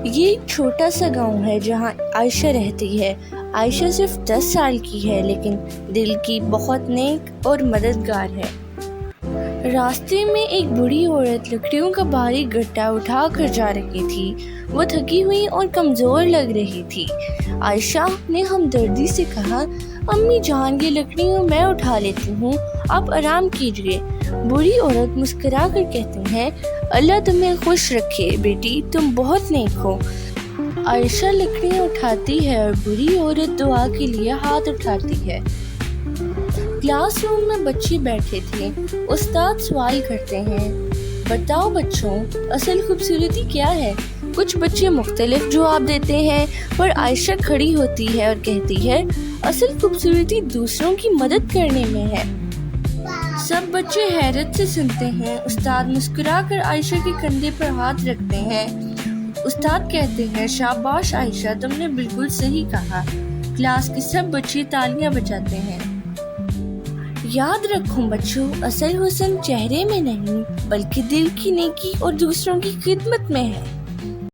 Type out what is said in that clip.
یہ ایک چھوٹا سا گاؤں ہے جہاں عائشہ رہتی ہے۔ عائشہ صرف 10 سال کی ہے لیکن دل کی بہت نیک اور مددگار ہے۔ راستے میں ایک بوڑھی عورت لکڑیوں کا بھاری گٹا اٹھا کر جا رہی تھی۔ وہ تھکی ہوئی اور کمزور لگ رہی تھی۔ عائشہ نے ہمدردی سے کہا، امی جان، یہ لکڑیاں میں اٹھا لیتی ہوں، آپ آرام کیجیے۔ بوڑھی عورت مسکرا کر کہتی ہے، اللہ تمہیں خوش رکھے بیٹی، تم بہت نیک ہو۔ عائشہ لکڑیاں اٹھاتی ہے اور بوڑھی عورت دعا کے لیے ہاتھ اٹھاتی ہے۔ کلاس روم میں بچے بیٹھے تھے۔ استاد سوال کرتے ہیں، بتاؤ بچوں، اصل خوبصورتی کیا ہے؟ کچھ بچے مختلف جواب دیتے ہیں، پر عائشہ کھڑی ہوتی ہے اور کہتی ہے، اصل خوبصورتی دوسروں کی مدد کرنے میں ہے۔ سب بچے حیرت سے سنتے ہیں۔ استاد مسکرا کر عائشہ کے کندھے پر ہاتھ رکھتے ہیں۔ استاد کہتے ہیں، شاباش عائشہ، تم نے بالکل صحیح کہا۔ کلاس کے سب بچے تالیاں بجاتے ہیں۔ یاد رکھو بچوں، اصل حسن چہرے میں نہیں بلکہ دل کی نیکی اور دوسروں کی خدمت میں ہے۔